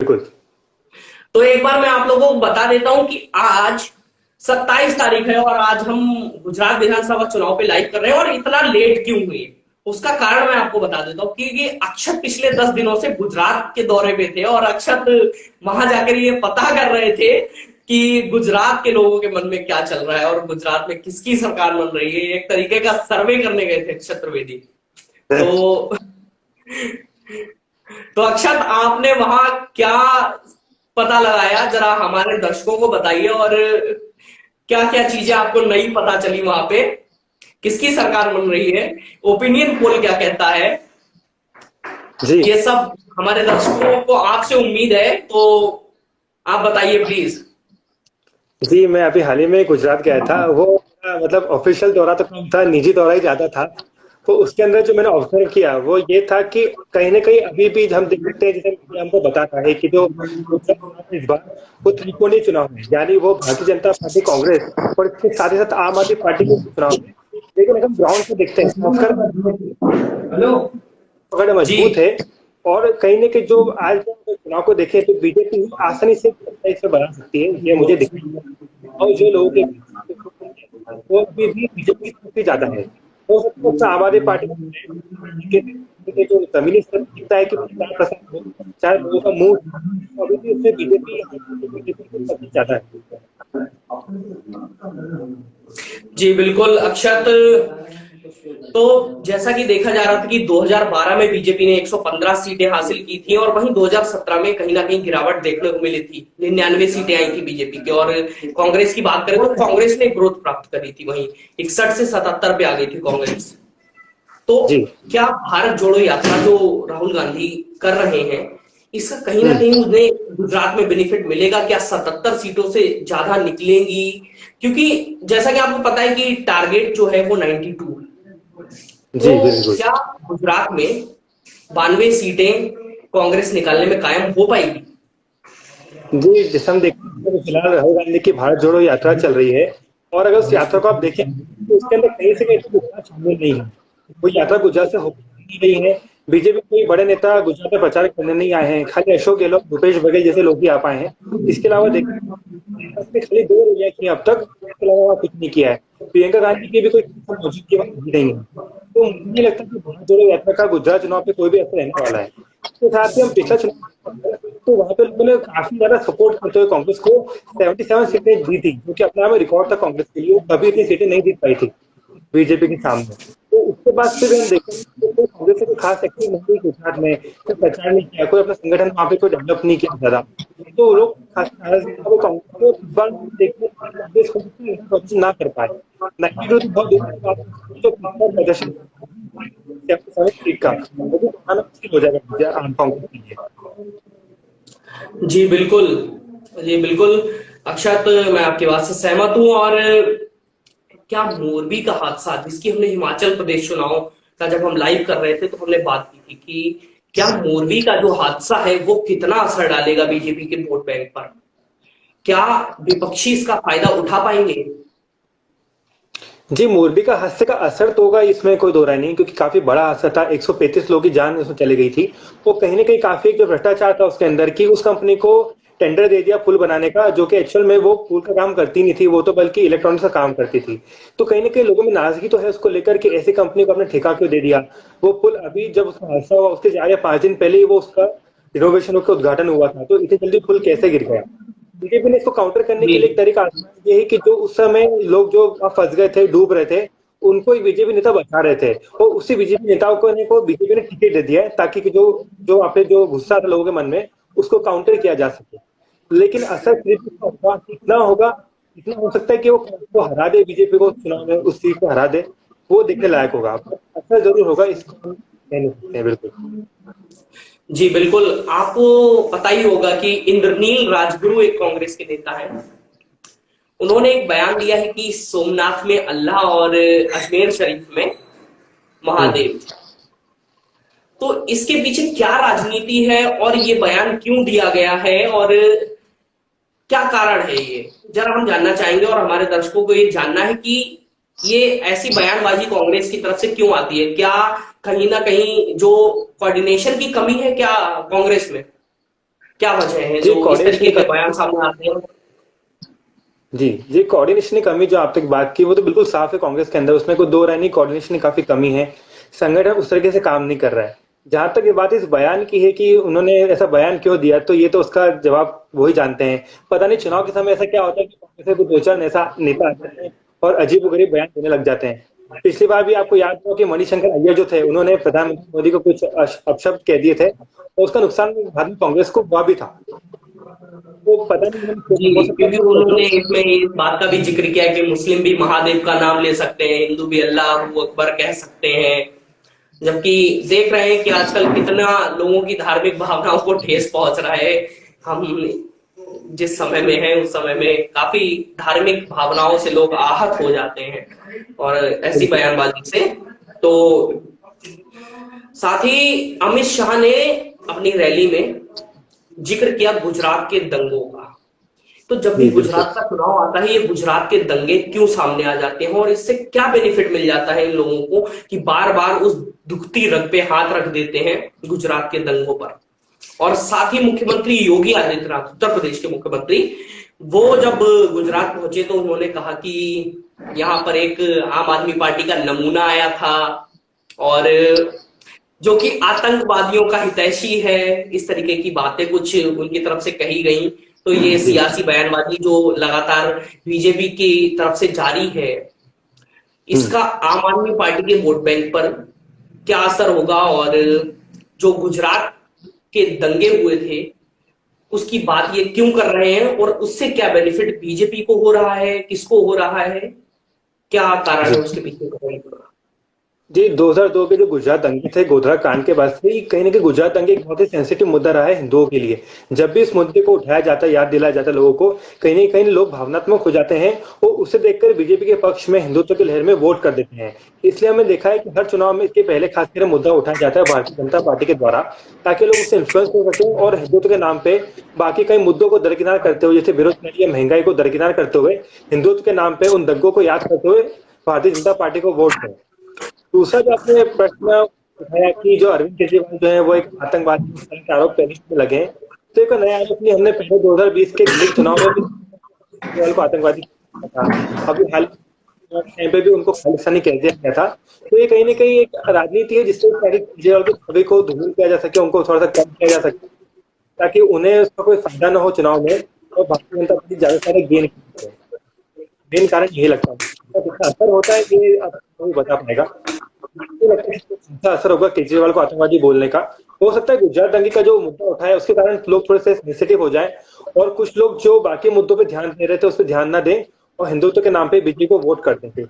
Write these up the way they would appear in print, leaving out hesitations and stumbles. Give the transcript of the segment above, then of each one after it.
बिल्कुल। तो एक बार मैं आप लोगों को बता देता हूं कि आज 27 तारीख है और आज हम गुजरात विधानसभा चुनाव पे लाइव कर रहे हैं। और इतना लेट क्यों हुए उसका कारण मैं आपको बता देता हूं कि ये अक्षत पिछले 10 दिनों से गुजरात के दौरे पे थे और अक्षत वहां जाकर ये पता कर रहे थे कि गुजरात के लोगों के मन में क्या चल रहा है और गुजरात में किसकी सरकार बन रही है। एक तरीके का सर्वे करने गए थे अक्षत त्रिवेदी। तो तो अक्षत आपने वहां क्या पता लगाया, जरा हमारे दर्शकों को बताइए। और क्या क्या चीजें आपको नई पता चली वहां पे, किसकी सरकार बन रही है, ओपिनियन पोल क्या कहता है, जी ये सब हमारे दर्शकों को आपसे उम्मीद है। तो आप बताइए प्लीज। जी, मैं अभी हाल ही में गुजरात गया था। वो मतलब ऑफिशियल दौरा तो कम था, निजी दौरा ही ज्यादा था। तो उसके अंदर जो मैंने ऑब्जर्व किया वो ये था कि कहीं ना कहीं अभी भी हम देख सकते हैं, जैसे मीडिया हमको बताता है कि जो गुजरात चुनाव है इस बार वो त्रिकोणीय चुनाव है, यानी वो भारतीय जनता पार्टी, कांग्रेस और इसके साथ ही साथ आम आदमी पार्टी के चुनाव है। लेकिन अगर हम ग्राउंड पे देखते हैं तो खासकर हेलो। पकड़ जी। मजबूत है। और कहीं ना कहीं जो आज जो चुनाव को देखें तो बीजेपी आसानी से 27 में बना सकती है, ये मुझे दिखता है। और जो लोगों के वो अभी भी बीजेपी की तरफ ही ज्यादा है। हो सकता है उसमें आम आदमी पार्टी के जो जमीनी स्तर पर दिखता है कि 50% हो, चाहे लोगों का मुंह, तो अभी भी उसमें बीजेपी की तरफ ही ज्यादा है। जी बिल्कुल अक्षत। तो जैसा कि देखा जा रहा था कि 2012 में बीजेपी ने 115 सीटें हासिल की थी और वहीं 2017 में कहीं ना कहीं गिरावट देखने को मिली थी, 99 सीटें आई थी बीजेपी की। और कांग्रेस की बात करें तो कांग्रेस ने ग्रोथ प्राप्त करी थी, वहीं 61 से 77 पे आ गई थी कांग्रेस। तो जी। क्या भारत जोड़ो यात्रा जो राहुल गांधी कर रहे हैं, इसका कहीं ना हम्म। कहीं उन्हें गुजरात में बेनिफिट मिलेगा? क्या 77 सीटों से ज्यादा निकलेंगी? क्योंकि जैसा कि आपको पता है कि टारगेट जो है वो 92। तो जी बिल्कुल। क्या गुजरात में 92 सीटें कांग्रेस निकालने में कायम हो पाएगी? जी, जैसे हम देखते हैं तो फिलहाल राहुल गांधी की भारत जोड़ो यात्रा चल रही है। और अगर उस यात्रा को आप देखें तो उसके अंदर कहीं से कहीं गुजरात शामिल नहीं है। वो यात्रा गुजरात से होकर नहीं रही है। बीजेपी कोई बड़े नेता गुजरात में प्रचार करने नहीं आए हैं, खाली अशोक गहलोत, भूपेश बघेल जैसे लोग ही आ पाए हैं। इसके अलावा देखिए ने खाली 2 रैलियां की अब तक, इसके अलावा कुछ नहीं किया है। प्रियंका गांधी की भी कोई मौजूदगी वहां भी नहीं है। तो मुझे नहीं लगता कि भारत जोड़ो यात्रा का गुजरात चुनाव पे कोई भी असर रहने वाला है। इसके साथ ही हम पिछला चुनाव तो वहां पे लोगों ने काफी ज्यादा सपोर्ट करते हुए कांग्रेस को 77 सीटें दी थी, जो कि अपने आप में रिकॉर्ड था कांग्रेस के लिए। वो कभी इतनी सीटें नहीं जीत पाई थी बीजेपी के सामने। तो उसके बाद फिर हम देखें तो कोई कांग्रेस से कोई खास एक्टिव नहीं हुई गुजरात में, कोई प्रचार नहीं किया, कोई अपना संगठन वहां पे कोई डेवलप नहीं किया ज्यादा। तो लोग खास नाराज थे। वो कांग्रेस को इस बार देखते हैं कि कांग्रेस को प्रदर्शन ना कर पाए। 92 तो बहुत दूर की बात है, जो पिछला प्रदर्शन 77 सीट का वो भी बढ़ाना मुश्किल हो जाएगा आम कांग्रेस के लिए। जी बिल्कुल। जी बिल्कुल अक्षत, मैं आपकी बात से सहमत हूं। और क्या मोरबी का हादसा, जिसकी हमने हिमाचल प्रदेश चुनाव का जब हम लाइव कर रहे थे तो हमने बात की थी कि क्या मोरबी का जो हादसा है वो कितना असर डालेगा बीजेपी के वोट बैंक पर? क्या विपक्षी इसका फायदा उठा पाएंगे? जी, मोरबी का हादसे का असर तो होगा, इसमें कोई दो राय नहीं, क्योंकि काफी बड़ा हादसा था। 135 लोगों की जान उसमें चली गई थी। वो कहीं ना कहीं काफी जो भ्रष्टाचार था उसके अंदर, की उस कंपनी को टेंडर दे दिया पुल बनाने का, जो कि एक्चुअल में वो पुल का काम करती नहीं थी, वो तो बल्कि इलेक्ट्रॉनिक्स का काम करती थी। तो कहीं ना कहीं लोगों में नाराजगी तो है उसको लेकर के, ऐसी कंपनी को अपने ठेका क्यों दे दिया। वो पुल अभी जब उसका हादसा हुआ उसके 4 या 5 दिन पहले ही वो उसका रिनोवेशन होकर उद्घाटन हुआ था, तो इतनी जल्दी पुल कैसे गिर गया। बीजेपी ने इसको काउंटर करने जी। के लिए एक तरीका आजमाया, ये है कि जो उस समय लोग जो फंस गए थे, डूब रहे थे, उनको एक बीजेपी नेता बचा रहे थे। और उसी बीजेपी नेताओं को बीजेपी ने टिकट दे दिया है, ताकि कि जो जो आपने जो गुस्सा था लोगों के मन में उसको काउंटर किया जा सके। लेकिन असर फिर भी होगा, कितना होगा, इतना हो सकता है कि वो कांग्रेस को हरा दे, बीजेपी को चुनाव में उस सीट को हरा दे। वो देखने लायक होगा, असर जरूर होगा, इसको हम कह नहीं सकते हैं बिल्कुल। जी बिल्कुल। आपको पता ही होगा कि इंद्रनील राजगुरु एक कांग्रेस के नेता है। उन्होंने एक बयान दिया है कि सोमनाथ में अल्लाह और अजमेर शरीफ में हम्म। महादेव। तो इसके पीछे क्या राजनीति है और ये बयान क्यों दिया गया है और क्या कारण है, ये जरा हम जानना चाहेंगे। और हमारे दर्शकों को ये जानना है कि ये ऐसी बयानबाजी कांग्रेस की तरफ से क्यों आती है? क्या कहीं ना कहीं जो कोऑर्डिनेशन की कमी है क्या कांग्रेस में? क्या वजह है जी जो इस तरीके के कोऑर्डिनेशन बयान सामने आते हैं? जी जी कोऑर्डिनेशन की कमी जो आप तक बात की वो तो बिल्कुल साफ है कांग्रेस के अंदर, उसमें कोई दो राय नहीं, कोऑर्डिनेशन की काफी कमी है। संगठन उस तरीके से काम नहीं कर रहा है। जहां तक ये बात इस बयान की है कि उन्होंने ऐसा बयान क्यों दिया, तो ये तो उसका जवाब वही जानते हैं। पता नहीं चुनाव के समय ऐसा क्या होता है कि कांग्रेस के दो चार ऐसा नेता आ जाते हैं और अजीबोगरीब बयान देने लग जाते हैं। पिछली बार भी आपको याद हो कि मणिशंकर अय्यर जो थे, उन्होंने प्रधानमंत्री मोदी को कुछ अपशब्द कह दिए थे, और उसका नुकसान बाद में कांग्रेस को हुआ भी था। तो पता नहीं हो जी, सकता क्योंकि है। उन्होंने इसमें इस बात का भी जिक्र किया कि मुस्लिम भी महादेव का नाम ले सकते हैं, हिंदू भी अल्लाह अकबर कह सकते हैं। जबकि देख रहे हैं कि आजकल कितना लोगों की धार्मिक भावनाओं को ठेस पहुंच रहा है। हम जिस समय में है उस समय में काफी धार्मिक भावनाओं से लोग आहत हो जाते हैं और ऐसी बयानबाजी से। तो साथ ही अमित शाह ने अपनी रैली में जिक्र किया गुजरात के दंगों का। तो जब भी जी बिल्कुल। गुजरात का चुनाव आता है, ये गुजरात के दंगे क्यों सामने आ जाते हैं और इससे क्या बेनिफिट मिल जाता है इन लोगों को कि बार बार उस दुखती रग पे हाथ रख देते हैं गुजरात के दंगों पर। और साथ ही मुख्यमंत्री योगी आदित्यनाथ, उत्तर प्रदेश के मुख्यमंत्री, वो जब गुजरात पहुंचे तो उन्होंने कहा कि यहाँ पर एक आम आदमी पार्टी का नमूना आया था और जो कि आतंकवादियों का हितैषी है, इस तरीके की बातें कुछ उनकी तरफ से कही गई। तो ये जी सियासी बयानबाजी जो लगातार बीजेपी की तरफ से जारी है, इसका आम आदमी पार्टी के वोट बैंक पर क्या असर होगा और जो गुजरात के दंगे हुए थे उसकी बात ये क्यों कर रहे हैं और उससे क्या बेनिफिट बीजेपी को हो रहा है, किसको हो रहा है, क्या कारण है जी उसके पीछे का? जी 2002 के जो गुजरात दंगे थे, गोधरा कांड के बाद से ही कहीं ना कहीं गुजरात दंगे एक बहुत ही सेंसिटिव मुद्दा रहा है हिंदुओं के लिए। जब भी इस मुद्दे को उठाया जाता है, याद दिलाया जाता है लोगों को, कहीं ना कहीं लोग भावनात्मक हो जाते हैं और उसे देखकर बीजेपी के पक्ष में, हिंदुत्व की लहर में वोट कर देते हैं। इसलिए हमने देखा है कि हर चुनाव में इसके पहले खासकर मुद्दा उठाया जाता है भारतीय जनता पार्टी के द्वारा, ताकि लोग उससे इन्फ्लुएंस हो सके और हिंदुत्व के नाम पे बाकी कई मुद्दों को दरकिनार करते हुए, जैसे बेरोजगारी या महंगाई को दरकिनार करते हुए, हिंदुत्व के नाम पे उन दंगों को याद करते हुए भारतीय जनता पार्टी को वोट दें। दूसरा जो आपने प्रश्न उठाया कि जो अरविंद केजरीवाल जो है वो एक आतंकवादी के आरोप करने में लगे हैं, तो एक नया आरोप नहीं, हमने पहले 2020 के दिल्ली चुनाव में भी केजरीवाल को आतंकवादी कहा था। अभी हाल टाइम पे भी उनको खालिस्तानी कह दिया गया था। तो ये कहीं ना कहीं एक राजनीति है जिससे केजरीवाल की छवि को धूमिल किया जा सके, उनको थोड़ा सा कम किया जा सके, ताकि उन्हें उसका कोई फायदा ना हो चुनाव में और भारतीय जनता पार्टी ज्यादा सारे गेन कर सके। मेन कारण यही लगता है। तो कितना असर होता है ये आपको बता पाएगा। मुझे लगता है कि अच्छा असर होगा केजरीवाल को आतंकवादी बोलने का। हो सकता है गुजरात दंगे का जो मुद्दा उठाया उसके कारण लोग थोड़े से सेंसिटिव हो जाएं और कुछ लोग जो बाकी मुद्दों पे ध्यान दे रहे थे उस पर ध्यान ना दें और हिंदुत्व के नाम पे बीजेपी को वोट कर दें।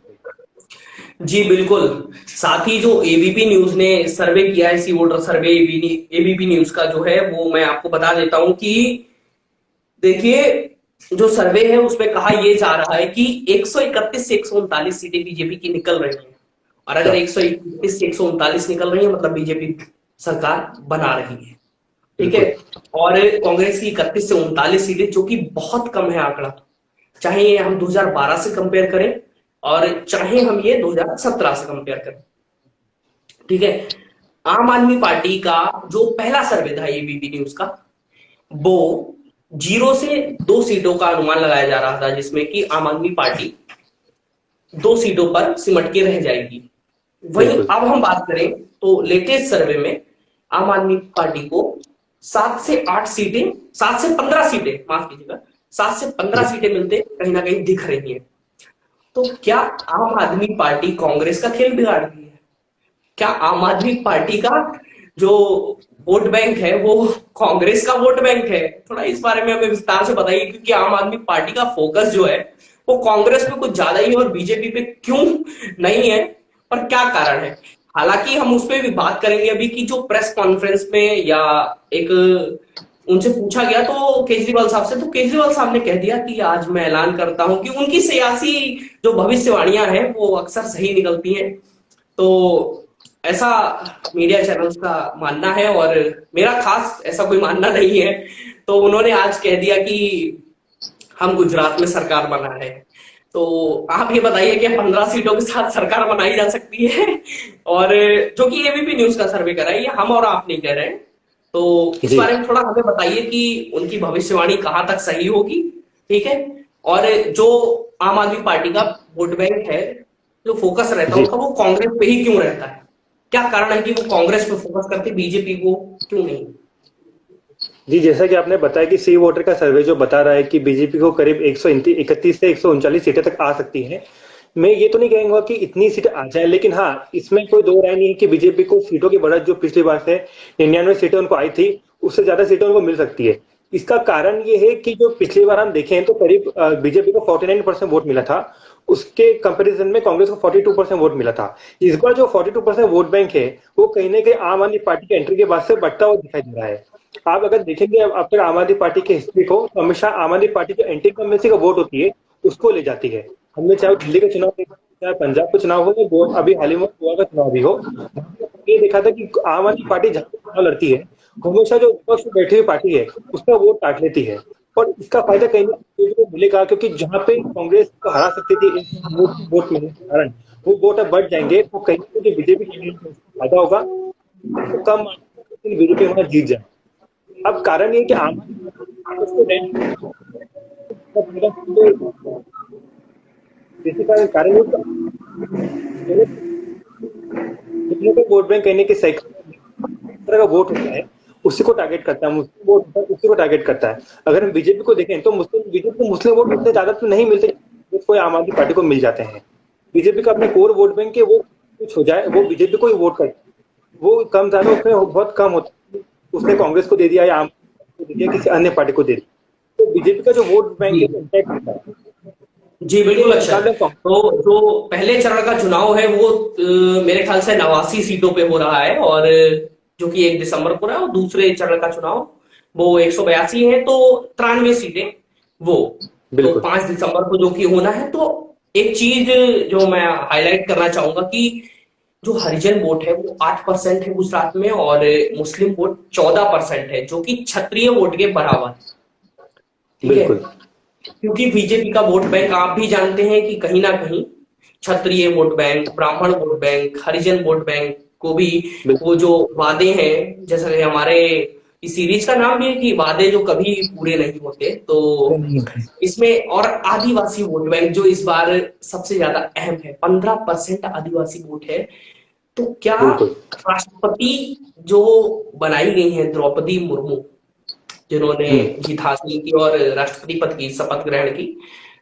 जी बिल्कुल। साथ ही जो एबीपी न्यूज ने सर्वे किया है, सी वोटर सर्वे एबीपी न्यूज का जो है वो मैं आपको बता देता हूं कि देखिए जो सर्वे है उसमें कहा यह जा रहा है कि 131 से 139 सीटें बीजेपी की निकल रही हैं और अगर 131 से 139 निकल रही है मतलब बीजेपी सरकार बना रही है, ठीक है। और कांग्रेस की 31 से 39 सीटें, जो कि बहुत कम है आंकड़ा, चाहे ये हम 2012 से कंपेयर करें और चाहे हम ये 2017 से कंपेयर करें, ठीक है। आम आदमी पार्टी का जो पहला सर्वे था एबीपी न्यूज का, वो 0 से 2 सीटों का अनुमान लगाया जा रहा था जिसमें कि आम आदमी पार्टी 2 सीटों पर सिमट के रह जाएगी। वहीं अब हम बात करें तो लेटेस्ट सर्वे में आम आदमी पार्टी को 7 से 8 सीटें, 7 से 15 सीटें, माफ कीजिएगा, 7 से 15 सीटें मिलते कहीं ना कहीं दिख रही है। तो क्या आम आदमी पार्टी कांग्रेस का खेल बिगाड़ रही है? क्या आम आदमी पार्टी का जो वोट बैंक है वो कांग्रेस का वोट बैंक है? थोड़ा इस बारे में हमें विस्तार से बताइए, क्योंकि आम आदमी पार्टी का फोकस जो है वो कांग्रेस पे कुछ ज्यादा ही और बीजेपी पे क्यों नहीं है और क्या कारण है? हालांकि हम उस पर भी बात करेंगे अभी की जो प्रेस कॉन्फ्रेंस में या एक उनसे पूछा गया तो केजरीवाल साहब से, तो केजरीवाल साहब ने कह दिया कि आज मैं ऐलान करता हूं कि उनकी सियासी जो भविष्यवाणियां हैं वो अक्सर सही निकलती हैं। तो ऐसा मीडिया चैनल्स का मानना है और मेरा खास ऐसा कोई मानना नहीं है। तो उन्होंने आज कह दिया कि हम गुजरात में सरकार बना रहे हैं। तो आप ये बताइए कि 15 सीटों के साथ सरकार बनाई जा सकती है? और जो कि एबीपी न्यूज का सर्वे कर रहा है, ये हम और आप नहीं कह रहे हैं, तो इस जी बारे में थोड़ा हमें बताइए कि उनकी भविष्यवाणी कहाँ तक सही होगी, ठीक है। और जो आम आदमी पार्टी का वोट बैंक है, जो फोकस रहता है जी उनका, वो कांग्रेस पे ही क्यों रहता है? क्या कारण है कि वो कांग्रेस पे फोकस करते, बीजेपी को क्यों नहीं? जी, जैसा कि आपने बताया कि सी वोटर का सर्वे जो बता रहा है कि बीजेपी को करीब 131 से 139 सीटें तक आ सकती हैं। मैं ये तो नहीं कहूंगा कि इतनी सीटें आ जाए, लेकिन हाँ, इसमें कोई दो राय नहीं है कि बीजेपी को सीटों की बढ़त जो पिछली बार से 99 सीटें उनको आई थी, उससे ज्यादा सीटें उनको मिल सकती है। इसका कारण ये है कि जो पिछली बार हम देखें तो करीब बीजेपी को 49% वोट मिला था, उसके कंपैरिजन में कांग्रेस को 42% वोट मिला था। इस बार जो 42% वोट बैंक है, वो कहीं ना कहीं आम आदमी पार्टी के एंट्री के बाद से बढ़ता हुआ दिखाई दे रहा है। आप अगर देखेंगे अब तक आम आदमी पार्टी की हिस्ट्री को, तो हमेशा आम आदमी पार्टी जो एंटी इनकम्बेंसी का वोट होती है, उसको ले जाती है। हमने चाहे दिल्ली का चुनाव देखा, चाहे पंजाब का चुनाव हो, या अभी हाल ही में गोवा का चुनाव भी हो, ये देखा था कि आम आदमी पार्टी जहां पे चुनाव लड़ती है, हमेशा जो विपक्ष में बैठी हुई पार्टी है उसका वोट काट लेती है। और इसका फायदा कहीं ना कहीं को मिलेगा, क्योंकि जहां पे कांग्रेस को हरा सकती थी एक वोट मिलने के कारण, वो वोट अब बढ़ जाएंगे, तो कहीं ना कहीं बीजेपी कैंडिडेट को उसका फायदा होगा, तो कम बीजेपी वहां जीत जाए। अब कारण ये कि आम बेसिक कारण ये दोनों का वोट बैंक कहने के सही तरह का वोट होता है, उसी को टारगेट करता है, मुस्लिम वोट होता है उसी को टारगेट करता है। अगर हम बीजेपी को देखें तो बीजेपी को मुस्लिम वोट उतने ज्यादा तो नहीं मिलते, कोई आम आदमी पार्टी को मिल जाते हैं। बीजेपी का अपने कोर वोट बैंक के वो कुछ हो जाए, वो बीजेपी को ही वोट करता है, वो कम ज्यादा उसमें बहुत कम होता है। उसने कांग्रेस को दे दिया या आम को दे दिया, किसी अन्य पार्टी को दे दिया, तो बीजेपी का जो वोट बैंक जी है वो इम्पैक्ट होता है। जी बिल्कुल। अच्छा, मुकाबले तो जो पहले चरण का चुनाव है वो मेरे ख्याल से 89 सीटों पे हो रहा है, और जो कि 1 दिसंबर को रहा है, और दूसरे चरण का चुनाव वो 182 है, तो 93 सीटें वो, तो बिल्कुल 5 दिसंबर को जो कि होना है। तो एक चीज जो मैं हाईलाइट करना चाहूंगा कि जो हरिजन वोट है वो 8% है गुजरात में, और मुस्लिम वोट 14% है, जो कि क्षत्रिय वोट के बराबर है, ठीक है। बिल्कुल क्योंकि बीजेपी का वोट बैंक आप भी जानते हैं कि कहीं ना कहीं क्षत्रिय वोट बैंक, ब्राह्मण वोट बैंक, हरिजन वोट बैंक को भी, वो जो वादे हैं, जैसा कि हमारे इस सीरीज का नाम भी है कि वादे जो कभी पूरे नहीं होते, तो बिल्कुल इसमें और आदिवासी वोट बैंक जो इस बार सबसे ज्यादा अहम है, 15% आदिवासी वोट है। तो क्या बिल्कुल राष्ट्रपति जो बनाई गई है द्रौपदी मुर्मू, जिन्होंने हम्म। जीत हासिल की और राष्ट्रपति पद की शपथ ग्रहण की,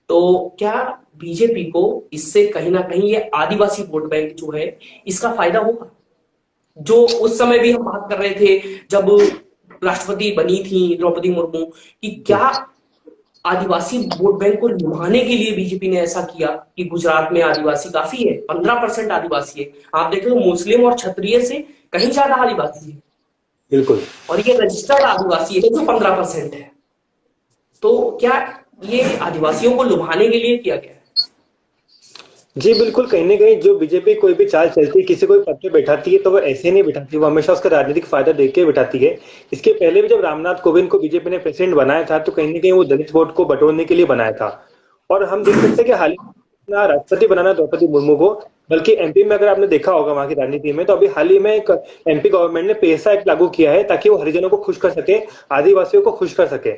तो क्या बीजेपी को इससे कहीं ना कहीं ये आदिवासी वोट बैंक जो है इसका फायदा होगा? जो उस समय भी हम बात कर रहे थे जब राष्ट्रपति बनी थी द्रौपदी मुर्मू, कि क्या आदिवासी वोट बैंक को लुभाने के लिए बीजेपी ने ऐसा किया कि गुजरात में आदिवासी काफी है, 15% आदिवासी है, आप देखें तो मुस्लिम और क्षत्रिय से कहीं ज्यादा आदिवासी है, बिल्कुल और ये रजिस्टर्ड आदिवासी है जो 15% है। तो क्या ये आदिवासियों को लुभाने के लिए किया गया है? जी बिल्कुल, कहीं ना कहीं जो बीजेपी कोई भी चाल चलती है, किसी को भी पद पे बैठाती है, तो वो ऐसे नहीं बैठाती, वो हमेशा उसका राजनीतिक फायदा देख के बैठाती है। इसके पहले भी जब रामनाथ कोविंद को बीजेपी ने प्रेसिडेंट बनाया था, तो कहीं ना कहीं वो दलित वोट को बटोरने के लिए बनाया था। और हम देख सकते हैं कि हाल ही में ना राष्ट्रपति बनाना द्रौपदी मुर्मू को, बल्कि एमपी में अगर आपने देखा होगा वहां की राजनीति में, तो अभी हाल ही में एक एमपी गवर्नमेंट ने पैसा एक्ट लागू किया है, ताकि वो हरिजनों को खुश कर सके, आदिवासियों को खुश कर सके।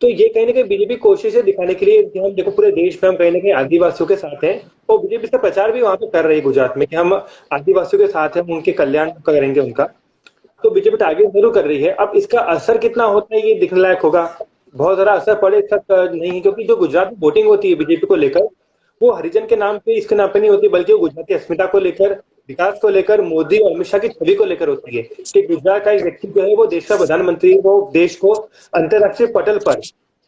तो ये कहीं ना कहीं बीजेपी कोशिश है दिखाने के लिए कि हम देखो पूरे देश में हम कहीं ना कहीं आदिवासियों के साथ हैं, और बीजेपी इसका प्रचार भी वहां पे कर रही है गुजरात में, कि हम आदिवासियों के साथ हैं, हम उनके कल्याण करेंगे उनका। तो बीजेपी टारगेट जरूर कर रही है। अब इसका असर कितना होता है ये दिखने लायक होगा। बहुत ज्यादा असर पड़े तक नहीं है, क्योंकि जो गुजरात में वोटिंग होती है बीजेपी को लेकर, वो हरिजन के नाम पे, इसके नाम पे नहीं होती, बल्कि वो गुजराती अस्मिता को लेकर, विकास को लेकर, मोदी और अमित शाह की छवि को लेकर होती है, कि गुजरात का एक व्यक्ति जो है वो देश का प्रधानमंत्री, वो देश को अंतरराष्ट्रीय पटल पर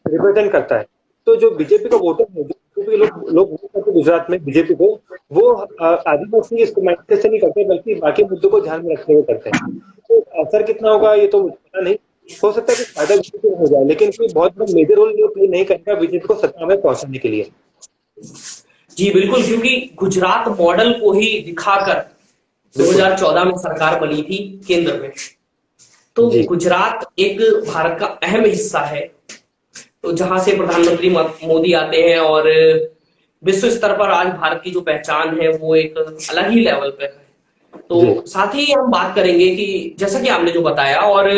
रिप्रेजेंट करता है। तो जो बीजेपी का वोटर है, जो बीजेपी के लोग लोग वोट करते हैं गुजरात में बीजेपी को, वो आदिवासी इसको माइंड से नहीं करते, बल्कि बाकी मुद्दों को ध्यान में रखते हुए करते हैं। तो असर कितना होगा ये तो मुझे पता नहीं। हो सकता है कि फायदा बीजेपी को हो जाए, लेकिन कोई बहुत बड़ा मेजर रोल ये प्ले नहीं करेगा बीजेपी को सत्ता में पहुंचाने के लिए। जी बिल्कुल, क्योंकि गुजरात मॉडल को ही दिखाकर 2014 में सरकार बनी थी केंद्र में, तो जी गुजरात एक भारत का अहम हिस्सा है, तो जहां से प्रधानमंत्री मोदी आते हैं, और विश्व स्तर पर आज भारत की जो पहचान है वो एक अलग ही लेवल पे है। जी तो साथ ही हम बात करेंगे कि जैसा कि आपने जो बताया, और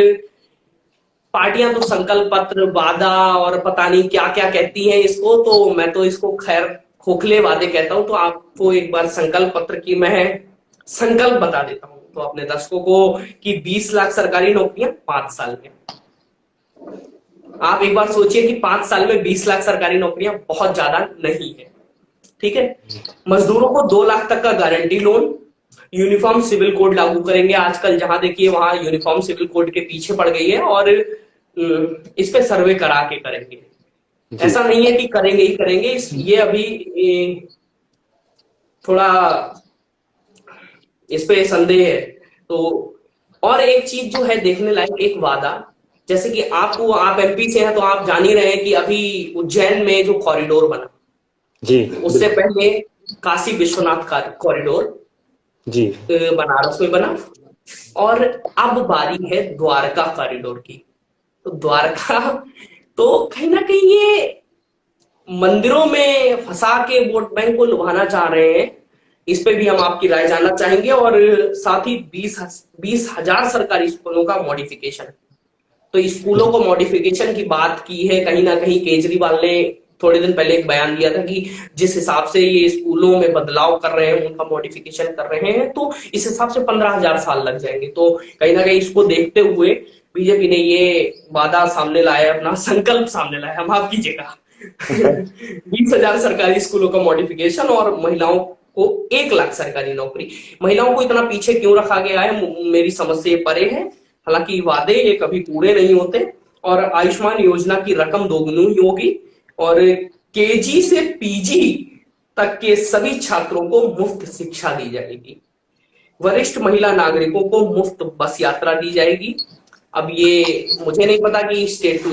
पार्टियां तो संकल्प पत्र, वादा और पता नहीं क्या क्या कहती हैं इसको, तो मैं तो इसको खैर खोखले वादे कहता हूं। तो आपको एक बार संकल्प पत्र की मैं संकल्प बता देता हूं तो अपने दर्शकों को कि 20 लाख सरकारी नौकरियां 5 साल में। आप एक बार सोचिए कि 5 साल में 20 लाख सरकारी नौकरियां बहुत ज्यादा नहीं है, ठीक है। मजदूरों को 2 लाख तक का guarantee loan, uniform civil code लागू करेंगे। आजकल जहां देखिए वहां यूनिफॉर्म सिविल कोड के पीछे पड़ गई है, और इस पे सर्वे करा के करेंगे। ऐसा नहीं है कि करेंगे ही करेंगे, ये अभी थोड़ा इस पे संदेह है। तो और एक चीज जो है देखने लायक, एक वादा, जैसे कि आप एमपी से हैं तो आप जान ही रहे हैं कि अभी उज्जैन में जो कॉरिडोर बना जी, उससे पहले काशी विश्वनाथ का कॉरिडोर जी बनारस में बना, और अब बारी है द्वारका कॉरिडोर की। तो द्वारका तो कहीं ना कहीं ये मंदिरों में फंसा के वोट बैंक को लुभाना चाह रहे हैं। इस पे भी हम आपकी राय जानना चाहेंगे, और साथ ही 20,000 सरकारी स्कूलों का मॉडिफिकेशन। तो स्कूलों को मॉडिफिकेशन की बात की है, कहीं ना कहीं केजरीवाल ने थोड़े दिन पहले एक बयान दिया था कि जिस हिसाब से ये स्कूलों में बदलाव कर रहे हैं, उनका मॉडिफिकेशन कर रहे हैं, तो इस हिसाब से 15,000 साल लग जाएंगे। तो कहीं ना कहीं इसको देखते हुए बीजेपी ने ये वादा सामने लाया, अपना संकल्प सामने लाया, हम माफ कीजिएगा 20,000 सरकारी स्कूलों का मॉडिफिकेशन, और महिलाओं को 1 लाख सरकारी नौकरी। महिलाओं को इतना पीछे क्यों रखा गया है, मेरी समझ से परे है। हालांकि वादे ये कभी पूरे नहीं होते। और आयुष्मान योजना की रकम दोगुनी होगी, और केजी से पीजी तक के सभी छात्रों को मुफ्त शिक्षा दी जाएगी। वरिष्ठ महिला नागरिकों को मुफ्त बस यात्रा दी जाएगी। अब ये मुझे नहीं पता कि state to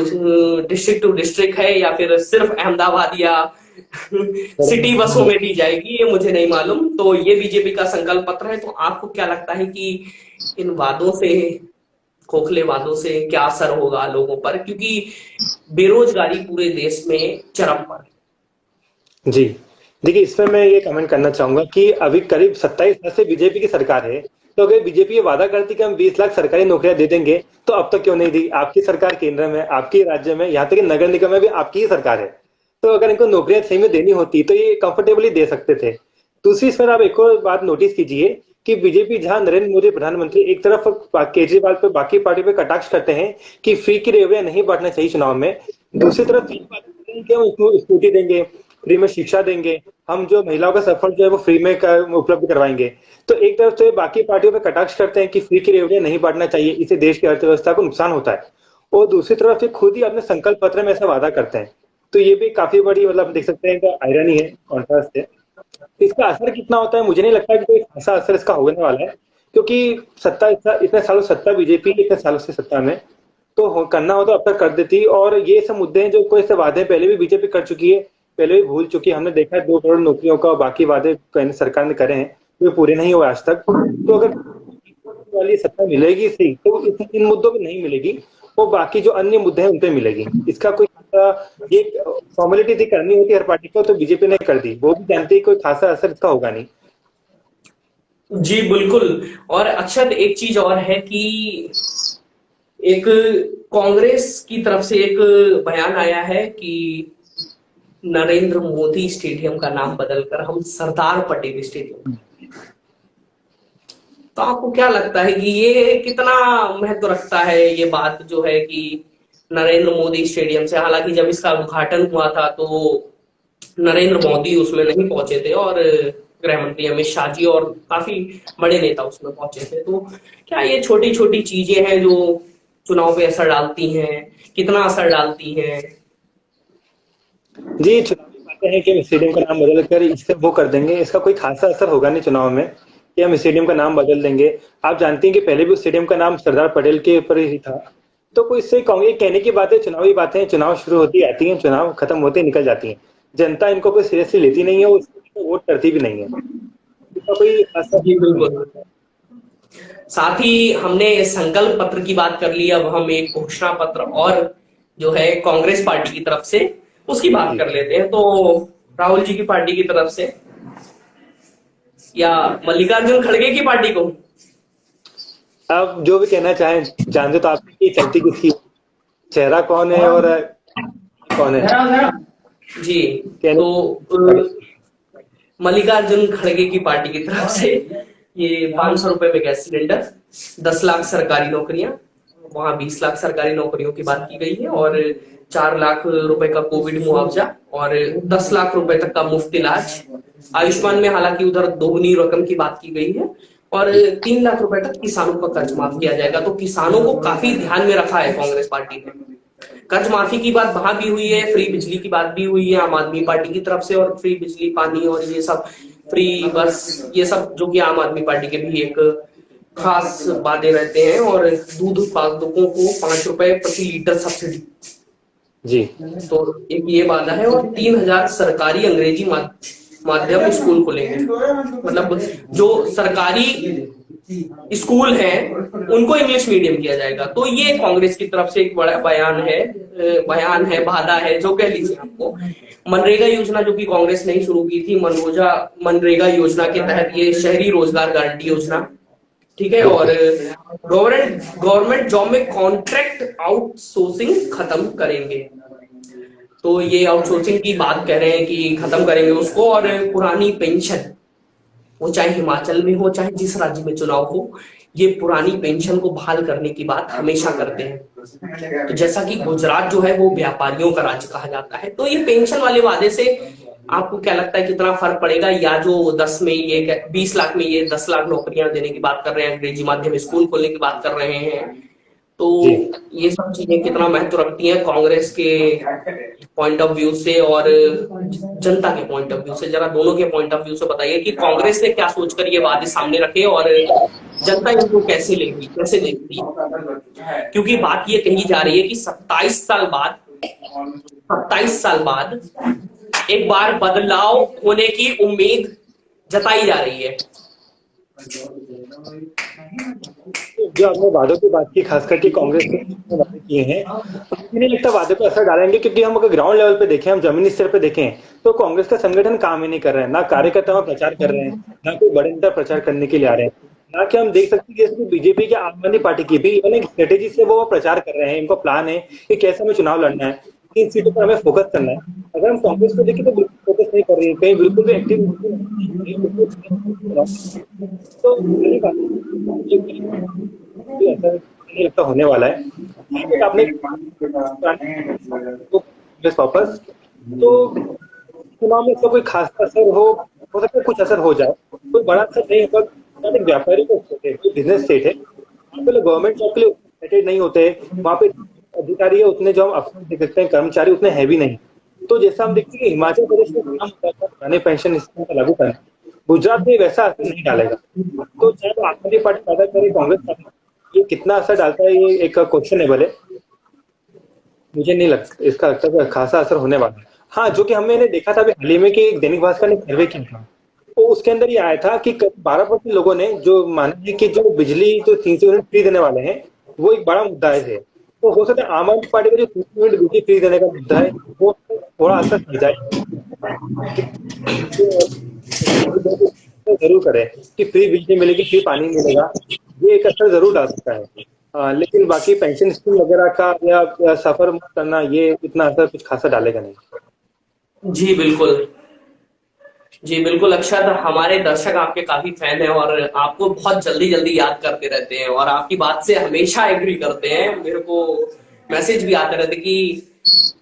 district to district है या फिर सिर्फ अहमदाबाद या सिटी बसों में दी जाएगी, ये मुझे नहीं मालूम। तो ये बीजेपी का संकल्प पत्र है। तो आपको क्या लगता है कि इन वादों से, खोखले वादों से क्या असर होगा लोगों पर, क्योंकि बेरोजगारी पूरे देश में चरम पर। जी देखिए, इसमें मैं ये कमेंट करना चाहूंगा कि अभी करीब 27 साल से बीजेपी की सरकार है। तो अगर बीजेपी ये वादा करती कि हम 20 लाख सरकारी नौकरियां दे देंगे, तो अब तक क्यों नहीं दी? आपकी सरकार केंद्र में, आपकी राज्य में, यहाँ तक कि नगर निगम में भी आपकी ही सरकार है। तो अगर इनको नौकरियां सही में देनी होती तो ये कंफर्टेबली दे सकते थे। दूसरी, इसमें आप एक और बात नोटिस कीजिए कि बीजेपी, जहां नरेंद्र मोदी प्रधानमंत्री एक तरफ केजरीवाल पे, बाकी पार्टी पे कटाक्ष करते हैं कि फ्री की रेवड़ियां नहीं बांटना चाहिए चुनाव में, दूसरी तरफ स्कूटी देंगे, फ्री में शिक्षा देंगे, हम जो महिलाओं का सफर जो है वो फ्री में उपलब्ध करवाएंगे। तो एक तरफ से बाकी पार्टियों पे कटाक्ष करते हैं कि फ्री की रेवड़ियां नहीं बांटना चाहिए, इससे देश की अर्थव्यवस्था को नुकसान होता है, और दूसरी तरफ से खुद ही अपने संकल्प पत्र में ऐसा वादा करते हैं। तो ये भी काफी बड़ी, मतलब देख सकते हैं आयरनी है, कॉन्ट्रास्ट है। इसका असर कितना होता है, मुझे नहीं लगता कि कोई ऐसा असर इसका होने वाला है, क्योंकि सत्ता, इतने सालों सत्ता बीजेपी इतने सालों से सत्ता में, तो करना हो तो अब तक कर देती। और ये सब मुद्दे हैं जो कोई से वादे पहले भी बीजेपी कर चुकी है, पहले भी भूल चुकी है। हमने देखा है 2 करोड़ नौकरियों का बाकी वादे सरकार ने करे हैं, वो पूरे नहीं हुए आज तक। तो अगर वाली सत्ता मिलेगी सही, तो इन मुद्दों पे नहीं मिलेगी, वो बाकी जो अन्य मुद्दे हैं उन पे मिलेगी। इसका कोई ये फॉर्मेलिटी थी, करनी होती हर पार्टी को, तो बीजेपी ने कर दी। वो भी जानती है कोई खासा असर इसका होगा नहीं। जी बिल्कुल। और अक्षत, एक चीज और है कि एक कांग्रेस की तरफ से एक बयान आया है कि नरेंद्र मोदी स्टेडियम का नाम बदलकर हम सरदार पटेल स्टेडियम। तो आपको क्या लगता है कि ये कितना महत्व रखता है, ये बात जो है कि नरेंद्र मोदी स्टेडियम से? हालांकि जब इसका उद्घाटन हुआ था तो नरेंद्र मोदी उसमें नहीं पहुंचे थे, और गृह मंत्री अमित शाह जी और काफी बड़े नेता उसमें पहुंचे थे। तो क्या ये छोटी छोटी चीजें हैं जो चुनाव पे असर डालती हैं? कितना असर डालती हैं? जी, चुनावी बातें हैं कि स्टेडियम का नाम बदल कर इससे वो कर देंगे, इसका कोई खासा असर होगा नहीं चुनाव में कि हम स्टेडियम का नाम बदल देंगे। आप जानते हैं कि पहले भी उस स्टेडियम का नाम सरदार पटेल के ऊपर ही था। तो कोई इससे कांग्रेस कहने की बातें, चुनावी बातें, चुनाव शुरू होती आती हैं, चुनाव खत्म होते निकल जाती हैं। जनता इनको कोई सीरियसली लेती नहीं है, उसको वोट करती भी नहीं है। इसका कोई असर। बिल्कुल। साथ ही हमने संकल्प पत्र की बात कर ली, अब हम एक घोषणा पत्र और जो है कांग्रेस पार्टी की तरफ से उसकी बात कर लेते हैं। तो राहुल जी की पार्टी की तरफ से या मल्लिकार्जुन खड़गे की पार्टी को, आप जो भी कहना चाहें, जानते तो आप चलती किसकी। चेहरा कौन है और कौन है? जी, तो मल्लिकार्जुन खड़गे की पार्टी की तरफ से ये 500 रुपए पे गैस सिलेंडर, 10 लाख सरकारी नौकरियां, वहां 20 लाख सरकारी नौकरियों की बात की गई है, और 4 लाख रुपए का कोविड मुआवजा, और 10 लाख रुपए तक का मुफ्त इलाज। आयुष्मान में हालांकि उधर दोगुनी रकम की बात की गई है, और 3 लाख रुपए तक किसानों का कर्ज माफ किया जाएगा। तो किसानों को काफी ध्यान में रखा है कांग्रेस पार्टी ने। कर्ज माफी की बात वहां भी हुई है, फ्री बिजली की बात भी हुई है आम आदमी पार्टी की तरफ से, और फ्री बिजली, पानी और ये सब, फ्री बस, ये सब जो कि आम आदमी पार्टी के भी एक खास वादे रहते हैं। और दूध उत्पादकों को 5 रुपए प्रति लीटर सब्सिडी जी, तो एक ये वादा है। और 3000 सरकारी अंग्रेजी माध्यम स्कूल खुलेंगे, मतलब जो सरकारी स्कूल हैं उनको इंग्लिश मीडियम किया जाएगा। तो ये कांग्रेस की तरफ से एक बड़ा बयान है, वादा है, जो कह लीजिए आपको। मनरेगा योजना जो कि कांग्रेस ने ही शुरू की थी, मनरेगा योजना के तहत ये शहरी रोजगार गारंटी योजना, ठीक है। और गवर्नमेंट जॉब में कॉन्ट्रैक्ट आउटसोर्सिंग खत्म करेंगे। तो ये आउटसोर्सिंग की बात कह रहे हैं कि खत्म करेंगे उसको। और पुरानी पेंशन, वो चाहे हिमाचल में हो चाहे जिस राज्य में चुनाव हो, ये पुरानी पेंशन को बहाल करने की बात हमेशा करते हैं। तो जैसा कि गुजरात जो है वो व्यापारियों का राज्य कहा जाता है, तो ये पेंशन वाले वादे से आपको क्या लगता है कितना फर्क पड़ेगा? या जो 10 में ये 20 लाख में ये 10 लाख नौकरियां देने की बात कर रहे हैं, अंग्रेजी माध्यम स्कूल खोलने की बात कर रहे हैं, तो ये सब चीजें कितना महत्व रखती हैं कांग्रेस के पॉइंट ऑफ व्यू से और जनता के पॉइंट ऑफ व्यू से? जरा दोनों के पॉइंट ऑफ व्यू से बताइए कि कांग्रेस ने क्या सोचकर ये वादे सामने रखे और जनता इनको कैसे लेगी, कैसे देखती है? क्योंकि बात ये कही जा रही है कि 27 साल बाद एक बार बदलाव होने की उम्मीद जताई जा रही है। जो आपने वादों की बात की, खास करके कांग्रेस ने वादे किए हैं, मुझे नहीं लगता वादे पे असर डालेंगे, क्योंकि हम अगर ग्राउंड लेवल पे देखें, हम जमीनी स्तर पे देखें, तो कांग्रेस का संगठन काम ही नहीं कर रहे हैं। ना कार्यकर्ताओं प्रचार कर रहे हैं, ना कोई बड़े नेता प्रचार करने के लिए आ रहे हैं, ना कि हम देख सकते हैं कि बीजेपी की, आम आदमी पार्टी की भी इवन एक स्ट्रेटेजी से वो प्रचार कर रहे हैं। इनको प्लान है कि कैसे हमें चुनाव लड़ना है, किन सीटों पर हमें फोकस करना है। अगर हम कांग्रेस को देखें तो बिल्कुल फोकस नहीं कर रही है, कहीं बिल्कुल भी एक्टिव तो ऐसा नहीं लगता होने वाला है। आपने वापस तो चुनाव में इसका कोई खास असर हो सकता है, कुछ असर हो जाए, कोई बड़ा असर नहीं होगा। व्यापारी को बिजनेस स्टेट है, वहाँ पे गवर्नमेंट जॉब के लिए एक्साइटेड नहीं होते, वहाँ पे अधिकारी है उतने जो हम अफसर देख सकते हैं, कर्मचारी उतने हैवी नहीं। तो जैसा हम देखते हैं कि हिमाचल प्रदेश में पुराने पेंशन स्कीम का लागू करना, गुजरात में वैसा असर नहीं डालेगा। तो चाहे तो आम आदमी पार्टी पैदा करे, कांग्रेस पार्टी, ये कितना असर डालता है ये एक क्वेश्चनेबल है। मुझे नहीं लगता इसका लगता खासा असर होने वाला है। हाँ, जो कि हमने देखा था अभी हाल ही में कि एक दैनिक भास्कर ने सर्वे किया था, तो उसके अंदर ये आया था कि 12% लोगों ने जो माना है कि जो बिजली जो 300 यूनिट फ्री देने वाले हैं वो एक बड़ा मुद्दा है। तो हो सकता है आम आदमी पार्टी का जो 300 यूनिट बिजली फ्री देने का मुद्दा है वो थोड़ा असर कर जाए, जरूर करे कि फ्री बिजली मिलेगी, फ्री पानी मिलेगा, ये एक असर जरूर डाल सकता है। लेकिन बाकी पेंशन स्कीम वगैरह का या सफर मत करना, ये इतना असर कुछ खासा डालेगा नहीं। जी बिल्कुल, जी बिल्कुल अक्षत, हमारे दर्शक आपके काफी फैन हैं और आपको बहुत जल्दी याद करते रहते हैं और आपकी बात से हमेशा एग्री करते हैं। मेरे को मैसेज भी आते रहते कि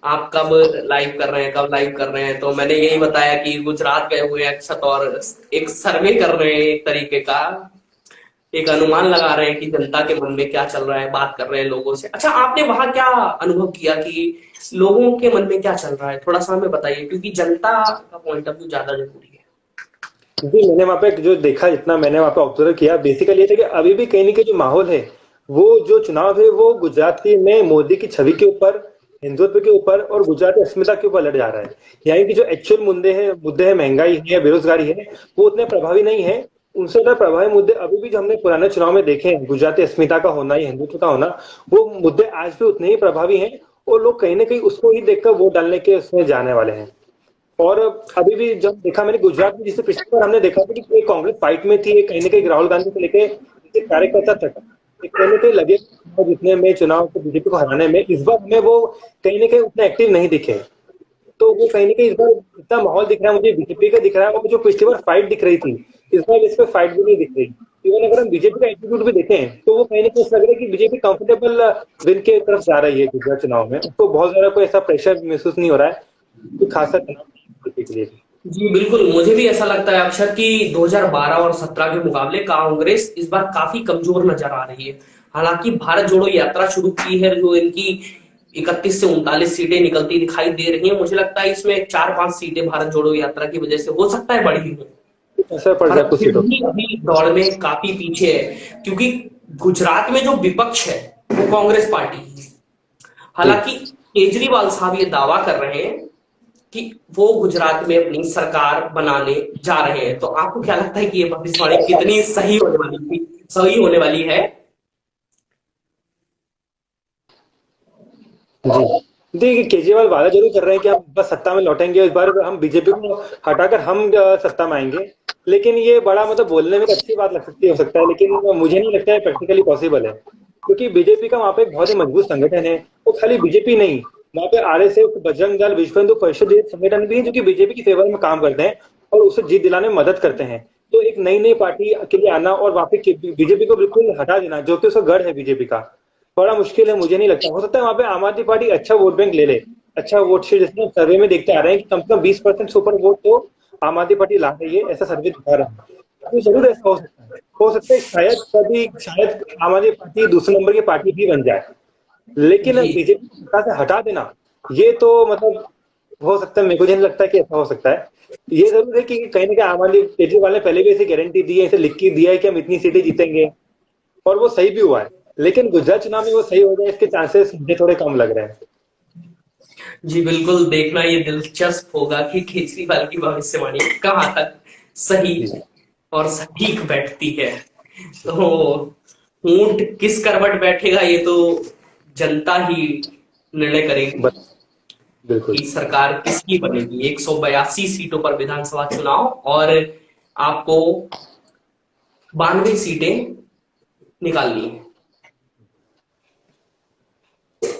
आप कब लाइव कर रहे हैं, कब लाइव कर रहे हैं। तो मैंने यही बताया कि गुजरात गए हुए अक्षत और एक सर्वे कर रहे हैं, एक तरीके का एक अनुमान लगा रहे हैं कि जनता के मन में क्या चल रहा है, बात कर रहे हैं लोगों से। अच्छा, आपने वहां क्या अनुभव किया कि लोगों के मन में क्या चल रहा है, थोड़ा सा हमें बताइए, क्योंकि जनता का पॉइंट ऑफ व्यू ज्यादा जरूरी है। जी, मैंने वहाँ पे जो देखा, जितना मैंने वहाँ पे ऑब्जर्व किया, बेसिकली ये था कि अभी भी कहीं ना कहीं जो माहौल है, वो जो चुनाव है वो गुजरात में मोदी की छवि के ऊपर, हिंदुत्व के ऊपर और गुजराती अस्मिता के ऊपर लड़ जा रहा है। यानी कि जो एक्चुअल मुद्दे हैं महंगाई है, बेरोजगारी है, वो उतने प्रभावी नहीं है। उनसे ज्यादा प्रभावी मुद्दे अभी भी जो हमने पुराने चुनाव में देखे हैं, गुजराती अस्मिता का होना या हिंदुत्व का होना, वो मुद्दे आज भी उतने ही प्रभावी हैं और लोग कहीं ना कहीं उसको ही देखकर वोट डालने के उसमें जाने वाले हैं। और अभी भी जब देखा मैंने गुजरात में, जिससे पिछली बार हमने देखा था कि कांग्रेस फाइट में थी, कहीं ना कहीं राहुल गांधी को लेकर कार्यकर्ता तक कहीं ना कहीं लगे जितने में चुनाव को बीजेपी को हराने में, इस बार हमें वो कहीं ना कहीं उतना एक्टिव नहीं दिखे। तो वो कहीं ना कहीं इस बार इतना माहौल दिख रहा है मुझे बीजेपी का दिख रहा है, और जो पिछली बार फाइट दिख रही थी इस बार इस पर फाइट भी नहीं दिख रही। इवन अगर हम बीजेपी का एटीट्यूड भी देखें तो वो कहीं ना कहीं लग रहा है कि बीजेपी कंफर्टेबल विन के तरफ जा रही है गुजरात चुनाव में। उसको बहुत ज्यादा कोई ऐसा प्रेशर महसूस नहीं हो रहा है कि खासा बीजेपी के लिए। जी बिल्कुल, मुझे भी ऐसा लगता है अक्षर कि 2012 और 17 के मुकाबले कांग्रेस इस बार काफी कमजोर नजर आ रही है। हालांकि भारत जोड़ो यात्रा शुरू की है, जो इनकी 31 से 39 सीटें निकलती दिखाई दे रही हैं। मुझे लगता है इसमें 4-5 सीटें भारत जोड़ो यात्रा की वजह से हो सकता है बढ़ी हो, असर पड़ जाए कुछ फिर सीटों। भी अभी दौड़ में काफी पीछे है, क्योंकि गुजरात में जो विपक्ष है वो कांग्रेस पार्टी है। हालांकि केजरीवाल साहब ये दावा कर रहे हैं कि वो गुजरात में अपनी सरकार बनाने जा रहे हैं। तो आपको क्या लगता है कि ये भविष्यवाणी कितनी सही होने वाली है? जी देखिए, केजरीवाल वादा जरूर कर रहे हैं कि हम बस सत्ता में लौटेंगे, इस बार हम बीजेपी को हटाकर हम सत्ता में आएंगे। लेकिन ये बड़ा मतलब बोलने में तो अच्छी बात लग सकती हो सकता है, लेकिन मुझे नहीं लगता है प्रैक्टिकली पॉसिबल है। क्योंकि बीजेपी का वहाँ पे एक बहुत ही मजबूत संगठन है। वो खाली बीजेपी नहीं, वहाँ पे आरएसएस, बजरंग दल, विश्व हिंदू परिषद जैसे संगठन भी है जो कि बीजेपी की फेवर में काम करते हैं और उसे जीत दिलाने में मदद करते हैं। तो एक नई नई पार्टी के लिए आना और वहाँ पे बीजेपी को बिल्कुल हटा देना, जो कि उसका गढ़ है बीजेपी का, बड़ा मुश्किल है। मुझे नहीं लगता, हो सकता है वहाँ पे आम आदमी पार्टी अच्छा वोट बैंक ले ले, अच्छा वोट शेयर, जिसमें सर्वे में देखते आ रहे हैं कि कम से कम 20% से ऊपर वोट तो आम आदमी पार्टी ला रही है, ऐसा सर्वे दिखा रहा है। तो जरूर ऐसा हो सकता है, हो सकता है शायद कभी शायद आम आदमी पार्टी दूसरे नंबर की पार्टी भी बन जाए। लेकिन जी बीजेपी को सत्ता से हटा देना, ये तो मतलब हो सकता है, मेरे को नहीं लगता कि ऐसा हो सकता है। ये जरूर है कि कहीं ना कहीं आम आदमी केजरीवाल ने पहले भी ऐसी गारंटी दी है, ऐसे लिख के दिया है कि हम इतनी सीटें जीतेंगे, और वो सही भी हुआ है। लेकिन गुजरात चुनाव में वो सही हो जाए इसके चांसेस मुझे थोड़े कम लग रहे हैं। जी बिल्कुल, देखना ये दिलचस्प होगा कि केजरीवाल की भविष्यवाणी कहाँ तक सही और सटीक बैठती है। तो ऊंट किस करवट बैठेगा ये तो जनता ही निर्णय करेगी बिल्कुल। कि सरकार किसकी बनेगी। 182 सीटों पर विधानसभा चुनाव और आपको 92 सीटें निकालनी है।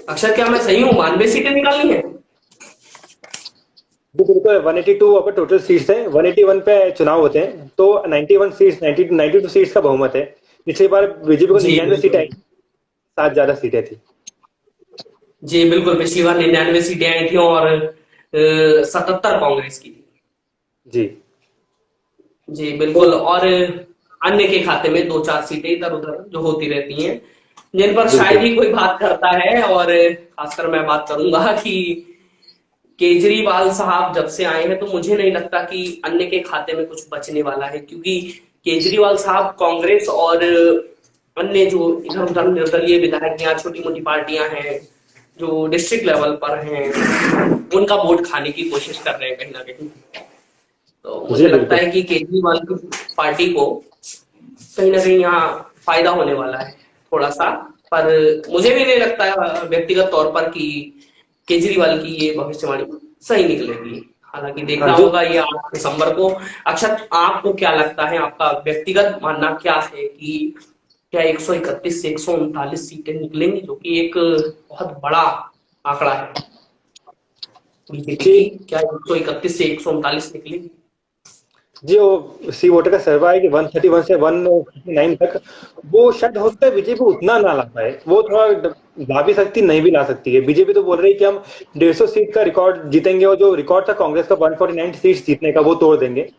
अक्षर, क्या मैं सही हूँ? 92 सीटें निकालनी है। बिल्कुल 182 अब टोटल सीट्स हैं, 181 पे चुनाव होते हैं, तो 91 सीट्स 92 सीट्स का बहुमत है। पिछली बार बीजेपी को 99 सीटें आई, 7 ज्यादा सीटें थी। जी बिल्कुल, पिछली बार 99 सीटें आई थी और 77 कांग्रेस की थी। जी जी बिल्कुल, और अन्य के खाते में 2-4 सीटें इधर उधर जो होती रहती हैं, जिन पर शायद ही कोई बात करता है। और खासकर मैं बात करूंगा कि केजरीवाल साहब जब से आए हैं तो मुझे नहीं लगता कि अन्य के खाते में कुछ बचने वाला है, क्योंकि केजरीवाल साहब कांग्रेस और अन्य जो इधर उधर निर्दलीय विधायक या छोटी मोटी पार्टियां हैं जो डिस्ट्रिक्ट लेवल पर हैं, उनका वोट खाने की कोशिश कर रहे हैं कहीं ना कहीं। तो मुझे लगता है कि केजरीवाल की पार्टी को कहीं ना कहीं यहाँ फायदा होने वाला है थोड़ा सा। पर मुझे भी नहीं लगता व्यक्तिगत तौर पर कि केजरीवाल की ये भविष्यवाणी सही निकलेगी। हालांकि देखना होगा ये 8 दिसंबर को। अक्षत, आपको क्या लगता है, आपका व्यक्तिगत मानना क्या है कि क्या 131 से 139 सीटें निकलेंगी, जो कि एक बहुत बड़ा आंकड़ा है बीजेपी की? क्या 131 से 139 निकलेंगी? जी, वो सी वोटर का सर्वे है कि 131 से 159 तक, वो शायद हो सकता है बीजेपी उतना ना ला पाए, वो थोड़ा ला भी सकती नहीं भी ला सकती है। बीजेपी तो बोल रही है कि हम 150 सीट का रिकॉर्ड जीतेंगे, और जो रिकॉर्ड था कांग्रेस का 149 सीट जीतने का वो तोड़ देंगे।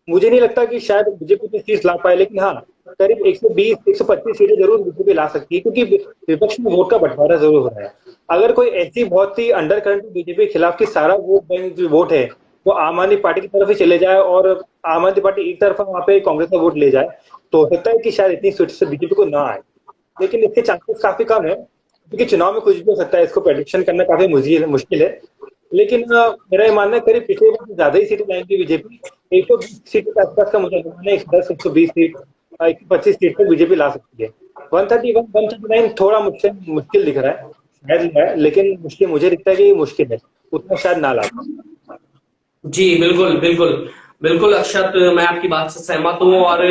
मुझे नहीं लगता कि शायद बीजेपी की सीट ला पाए, लेकिन हाँ करीब 120-125 सीटें जरूर बीजेपी ला सकती है, क्योंकि विपक्ष में वोट का बंटवारा जरूर हो रहा है। अगर कोई ऐसी बहुत ही अंडर करंट बीजेपी के खिलाफ की सारा वोट बैंक जो वोट है वो आम आदमी पार्टी की तरफ ही चले जाए और आम आदमी पार्टी एक तरफा वहां पे कांग्रेस का वोट ले जाए, तो हो सकता है कि शायद इतनी सीट से बीजेपी को ना आए। लेकिन इसके चांसेस काफी कम है, क्योंकि चुनाव में कुछ भी हो सकता है, इसको प्रेडिक्शन करना काफी मुश्किल है। लेकिन मेरा ये मानना है करीब पिछले बार से ज्यादा ही सीटें लाएंगी बीजेपी। 120 सीट के आसपास का मुझे अनुमान है, 110-120 सीट, 125 सीट तक बीजेपी ला सकती है। 131-139 थोड़ा मुश्किल दिख रहा है, शायद है, लेकिन मुश्किल मुझे दिखता है कि मुश्किल है, उतना शायद ना ला पाए। जी बिल्कुल बिल्कुल बिल्कुल अक्षत, मैं आपकी बात से सहमत हूँ। और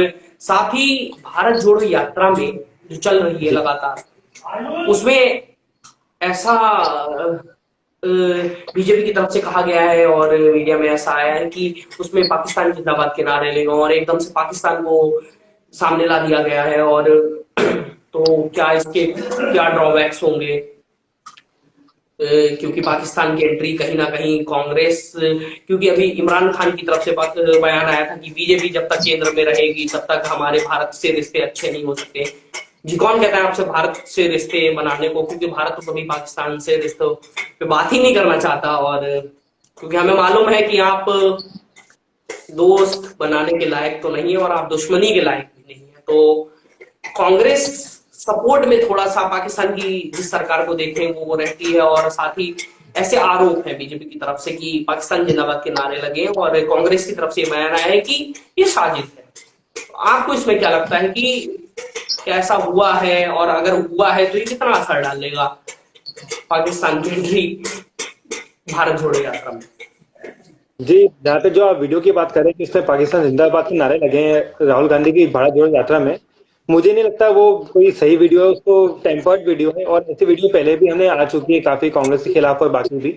साथ ही भारत जोड़ो यात्रा में जो चल रही है लगातार, उसमें ऐसा बीजेपी की तरफ से कहा गया है और मीडिया में ऐसा आया है कि उसमें पाकिस्तान जिंदाबाद के नारे लेगा और एकदम से पाकिस्तान को सामने ला दिया गया है। और तो क्या इसके क्या ड्रॉबैक्स होंगे, क्योंकि पाकिस्तान की एंट्री कहीं ना कहीं कांग्रेस, क्योंकि अभी इमरान खान की तरफ से बयान आया था कि बीजेपी जब तक केंद्र में रहेगी तब तक हमारे भारत से रिश्ते अच्छे नहीं हो सकते। जी कौन कहता है आपसे भारत से रिश्ते बनाने को, क्योंकि भारत तो कभी पाकिस्तान से रिश्तों पे बात ही नहीं करना चाहता। और क्योंकि हमें मालूम है कि आप दोस्त बनाने के लायक तो नहीं है और आप दुश्मनी के लायक भी नहीं है। तो कांग्रेस सपोर्ट में थोड़ा सा पाकिस्तान की जिस सरकार को देखें वो रहती है, और साथ ही ऐसे आरोप है बीजेपी की तरफ से कि पाकिस्तान जिंदाबाद के नारे लगे, और कांग्रेस की तरफ से बयान आया है कि ये साजिश है। आपको इसमें क्या लगता है कि क्या ऐसा हुआ है, और अगर हुआ है तो ये कितना असर डालेगा पाकिस्तान की एंट्री भारत जोड़ो यात्रा में? जी, जहाँ पे जो आप वीडियो की बात करें कि इसमें पाकिस्तान जिंदाबाद के नारे लगे हैं राहुल गांधी की भारत जोड़ो यात्रा में, मुझे नहीं लगता वो कोई सही वीडियो है, उसको टेम्पर्ड वीडियो है। और ऐसी वीडियो पहले भी हमने आ चुकी है काफी, कांग्रेस के खिलाफ और बाकी भी।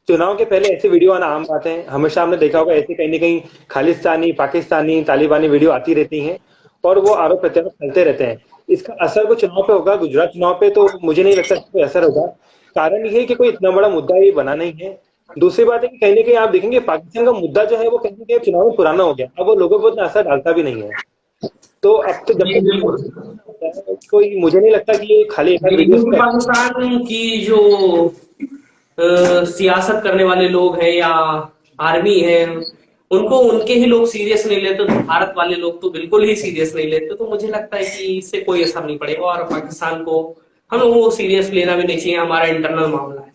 चुनाव के पहले ऐसी वीडियो आना आम बात है, हमेशा हमने देखा होगा ऐसी कहीं ना कहीं खालिस्तानी, पाकिस्तानी, तालिबानी वीडियो आती रहती हैं और वो आरोप प्रत्यारोप चलते रहते हैं। इसका असर को चुनाव पे होगा, गुजरात चुनाव पे तो मुझे नहीं लगता कोई असर होगा। कारण ये है कि कोई इतना बड़ा मुद्दा ये बना नहीं है। दूसरी बात है कि कहीं ना कहीं आप देखेंगे पाकिस्तान का मुद्दा जो है वो कहीं ना कहीं चुनाव में पुराना हो गया, अब वो लोगों को इतना असर डालता भी नहीं है। तो अब तो जब कोई, मुझे नहीं लगता कि ये खाली पाकिस्तान की जो सियासत करने वाले लोग हैं या आर्मी है, उनको उनके ही लोग सीरियस नहीं लेते, तो भारत वाले लोग तो बिल्कुल ही सीरियस नहीं लेते। तो मुझे लगता है कि इससे कोई असर नहीं पड़ेगा और पाकिस्तान को हम लोगों को सीरियस लेना भी नहीं चाहिए, हमारा इंटरनल मामला है।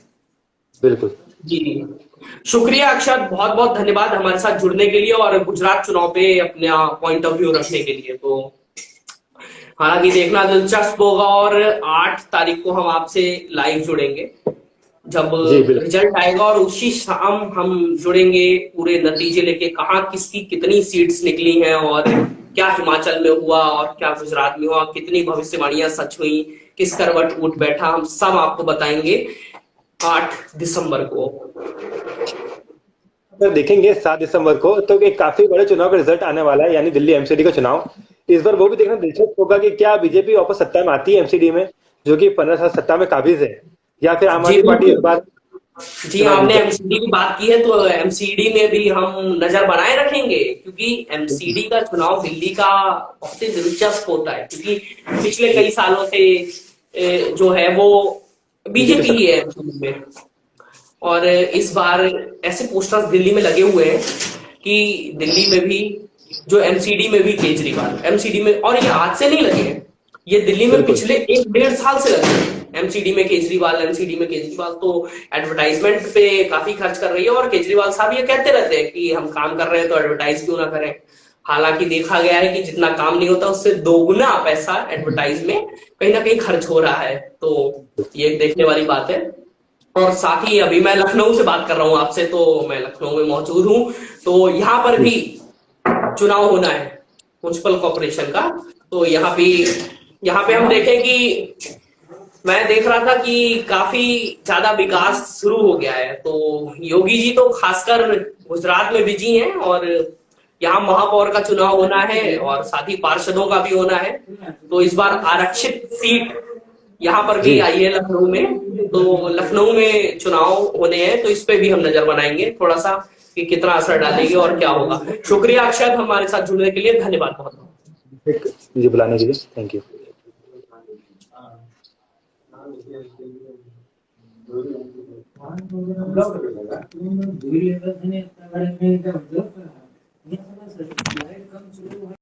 बिल्कुल जी, शुक्रिया अक्षत, बहुत बहुत धन्यवाद हमारे साथ जुड़ने के लिए और गुजरात चुनाव पे अपना पॉइंट ऑफ व्यू रखने के लिए। तो हालांकि देखना दिलचस्प होगा और 8 तारीख को हम आपसे लाइव जुड़ेंगे जब रिजल्ट आएगा, और उसी शाम हम जुड़ेंगे पूरे नतीजे लेके, कहाँ किसकी कितनी सीट्स निकली हैं और क्या हिमाचल में हुआ और क्या गुजरात में हुआ, कितनी भविष्यवाणियां सच हुई, किस करवट उठ बैठा, हम सब आपको बताएंगे 8 दिसंबर को। अगर देखेंगे 7 दिसंबर को तो एक काफी बड़े चुनाव का रिजल्ट आने वाला है, यानी दिल्ली एमसीडी का चुनाव। इस बार वो भी देखना दिलचस्प होगा कि क्या बीजेपी वापस सत्ता में आती है एमसीडी में, जो कि 15 साल सत्ता में काबिज है, या फिर आम आदमी पार्टी इस बार। जी, आपने एमसीडी की बात की है तो एमसीडी में भी हम नजर बनाए रखेंगे, क्योंकि एमसीडी का चुनाव दिल्ली का बहुत ही दिलचस्प होता है, क्योंकि पिछले कई सालों से जो है वो बीजेपी ही है एमसीडी में। और इस बार ऐसे पोस्टर्स दिल्ली में लगे हुए हैं कि दिल्ली में भी जो एमसीडी में भी केजरीवाल एमसीडी में, और ये आज से नहीं लगे हैं, ये दिल्ली में पिछले 1-1.5 साल से लगे हैं एमसीडी में केजरीवाल, एमसीडी में केजरीवाल। तो एडवर्टाइजमेंट पे काफी खर्च कर रही है और केजरीवाल साहब ये कहते रहते हैं कि हम काम कर रहे हैं तो एडवर्टाइज क्यों ना करें। हालांकि देखा गया है कि जितना काम नहीं होता उससे दोगुना पैसा एडवर्टाइज में कहीं ना कहीं खर्च हो रहा है, तो ये देखने वाली बात है। और साथ ही अभी मैं लखनऊ से बात कर रहा हूँ आपसे, तो मैं लखनऊ में मौजूद हूँ, तो यहाँ पर भी चुनाव होना है म्युनिसिपल कॉर्पोरेशन का। तो यहाँ पे हम देखें कि मैं देख रहा था कि काफी ज्यादा विकास शुरू हो गया है। तो योगी जी तो खासकर गुजरात में बिजी हैं, और यहाँ महापौर का चुनाव होना है और साथ ही पार्षदों का भी होना है। तो इस बार आरक्षित सीट यहाँ पर भी आई है लखनऊ में, तो लखनऊ में चुनाव होने हैं, तो इस पे भी हम नजर बनाएंगे थोड़ा सा कि कितना असर डालेगी और क्या होगा। शुक्रिया अक्षत हमारे साथ जुड़ने के लिए, धन्यवाद बहुत बहुत जी बुलाने के लिए, थैंक यू।